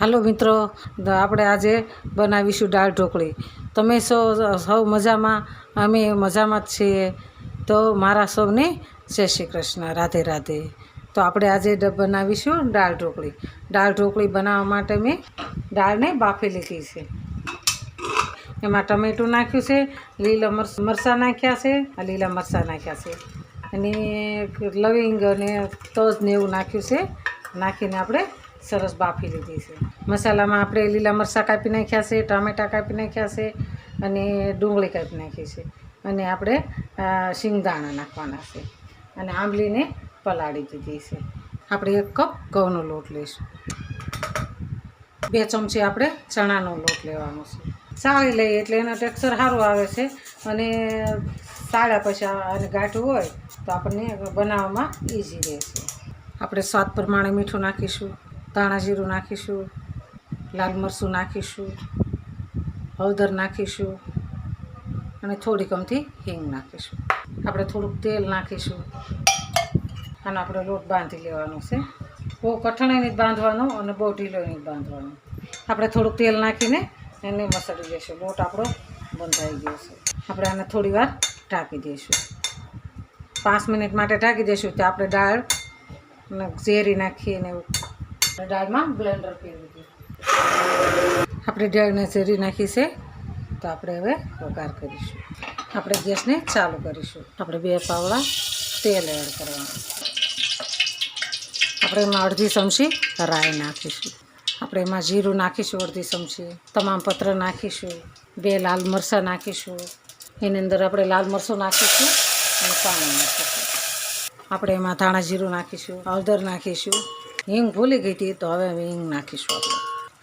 હાલો મિત્રો, આપણે આજે બનાવીશું દાળ ઢોકળી. તમે સૌ મજામાં, અમે મજામાં જ છીએ. તો મારા સૌને જય શ્રી કૃષ્ણ, રાધે રાધે. તો આપણે આજે બનાવીશું દાળ ઢોકળી. દાળ ઢોકળી બનાવવા માટે મેં દાળને બાફી લીધી છે. એમાં ટમેટું નાખ્યું છે, લીલા મરચાં નાખ્યા છે, લીલા મરચાં નાખ્યા છે, અને લવિંગ અને તજ ને એવું નાખ્યું છે. નાખીને આપણે સરસ બાફી લીધી છે. મસાલામાં આપણે લીલા મરચાં કાપી નાખ્યા છે, ટામેટાં કાપી નાખ્યા છે, અને ડુંગળી કાપી નાખી છે, અને આપણે શિંગદાણા નાખવાના છે, અને આંબલીને પલાળી દીધી છે. આપણે 1 કપ ઘઉંનો લોટ લઈશું. 2 ચમચી આપણે ચણાનો લોટ લેવાનો છે. ચાળી લઈએ એટલે એનો ટેક્સચર સારું આવે છે, અને ચાળ્યા પછી અને ગાંઠું હોય તો આપણને બનાવવામાં ઇઝી રહેશે. આપણે સ્વાદ પ્રમાણે મીઠું નાખીશું, ધાણા જીરું નાખીશું, લાલ મરચું નાખીશું, હળદર નાખીશું, અને થોડીક અમથી હિંગ નાખીશું. આપણે થોડુંક તેલ નાખીશું, અને આપણે લોટ બાંધી લેવાનો છે. બહુ કઠણ નહીં બાંધવાનો અને બહુ ઢીલો નહીં બાંધવાનો. આપણે થોડુંક તેલ નાખીને એને મસળી દઈશું. લોટ આપણો બંધાઈ ગયો છે. આપણે આને થોડી વાર ઢાંકી દઈશું. 5 મિનિટ માટે ઢાંકી દઈશું. તો આપણે દાળ ઝેરી નાખીને દાળમાં બ્લેન્ડર કરી દઈએ. આપણે દાળને ઝેરી નાખી છે, તો આપણે હવે વઘાર કરીશું. આપણે ગેસને ચાલુ કરીશું. આપણે 2 પાવડા તેલ એડ કરવાનું. આપણે એમાં અડધી ચમચી રાઈ નાખીશું. આપણે એમાં જીરું નાખીશું, અડધી ચમચી તમામ પત્ર નાખીશું, 2 લાલ મરચાં નાખીશું. એની અંદર આપણે લાલ મરચું નાખીશું અને પાણી નાખીશું. આપણે એમાં ધાણા જીરું નાખીશું, હળદર નાખીશું, હિંગ ભૂલી ગઈ હતી તો હવે હિંગ નાખીશું.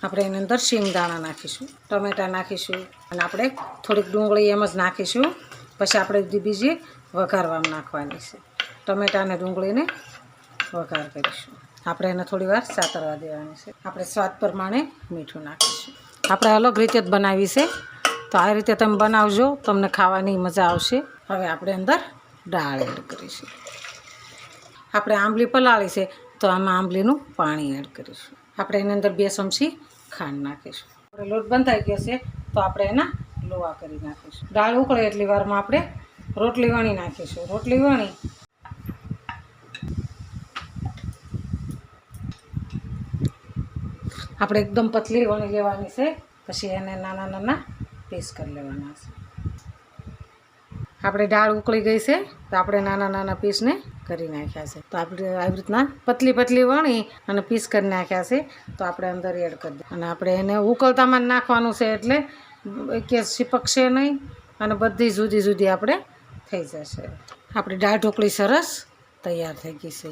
આપણે એની અંદર શિંગદાણા નાખીશું, ટમેટાં નાખીશું, અને આપણે થોડીક ડુંગળી એમ જ નાખીશું. પછી આપણે બીજી વઘારવામાં નાખવાની છે. ટમેટાં અને ડુંગળીને વઘાર કરીશું. આપણે એને થોડી વાર સાતરવા દેવાની છે. આપણે સ્વાદ પ્રમાણે મીઠું નાખીશું. આપણે અલગ રીતે જ બનાવી છે, તો આ રીતે તમે બનાવજો, તમને ખાવાની મજા આવશે. હવે આપણે અંદર દાળ એડ કરીશું. આપણે આંબલી પલાળી છે, તો આમાં આંબલીનું પાણી એડ કરીશું. આપણે એની અંદર 2 ચમચી ખાંડ નાખીશું. આપણે લોટ બંધાઈ ગયો છે, તો આપણે એના લોવા કરી નાખીશું. દાળ ઉકળે એટલી વારમાં આપણે રોટલી વણી નાખીશું. રોટલી વણી આપણે એકદમ પતલી વણી લેવાની છે. પછી એને નાના નાના પીસ કરી લેવાના છે. આપણે દાળ ઉકળી ગઈ છે, તો આપણે નાના નાના પીસને કરી નાખ્યા છે. તો આપણે આવી રીતના પતલી પતલી વણી અને પીસ કરી નાખ્યા છે, તો આપણે અંદર એડ કરી દઈએ. અને આપણે એને ઉકળતામાં નાખવાનું છે, એટલે કે ચીપકશે નહીં, અને બધી જુદી જુદી આપણે થઈ જશે. આપણી દાળ ઢોકળી સરસ તૈયાર થઈ ગઈ છે.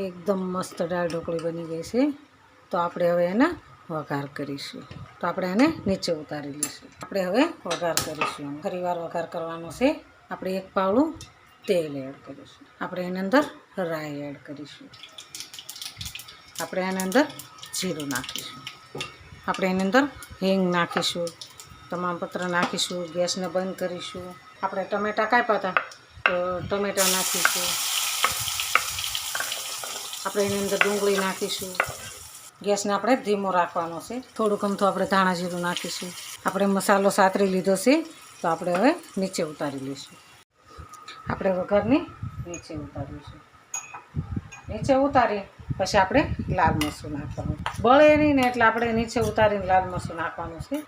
એકદમ મસ્ત દાળ ઢોકળી બની ગઈ છે. તો આપણે હવે એને વઘાર કરીશું. તો આપણે એને નીચે ઉતારી લઈશું. આપણે હવે વઘાર કરીશું. ફરીવાર વઘાર કરવાનો છે. આપણે 1 પાવડું તેલ એડ કરીશું. આપણે એની અંદર રાઈ એડ કરીશું. આપણે એની અંદર જીરું નાખીશું. આપણે એની અંદર હિંગ નાખીશું, તમામ પત્ર નાખીશું. ગેસને બંધ કરીશું. આપણે ટમેટાં કાપ્યા હતા, તો ટમેટાં નાખીશું. આપણે એની અંદર ડુંગળી નાખીશું. ગેસને આપણે ધીમો રાખવાનો છે. થોડુંક અમથું આપણે ધાણા જીરું નાખીશું. આપણે મસાલો સાતરી લીધો છે, તો આપણે હવે નીચે ઉતારી લઈશું. આપણે વઘારને નીચે ઉતારીશું. નીચે ઉતારી પછી આપણે લાલ મરચું નાખવાનું. બળે નહીં ને એટલે આપણે નીચે ઉતારીને લાલ મરચું નાખવાનું છે.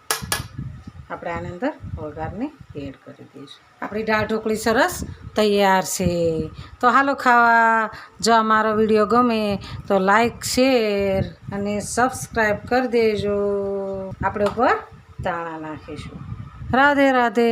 આપણે આની અંદર વઘારને એડ કરી દઈશું. આપણી દાળ ઢોકળી સરસ તૈયાર છે. તો હાલો ખાવા. જો અમારો વિડીયો ગમે તો લાઈક, શેર અને સબસ્ક્રાઈબ કરી દેજો. આપણે ઉપર ધાણા નાખીશું. રાધે રાધે.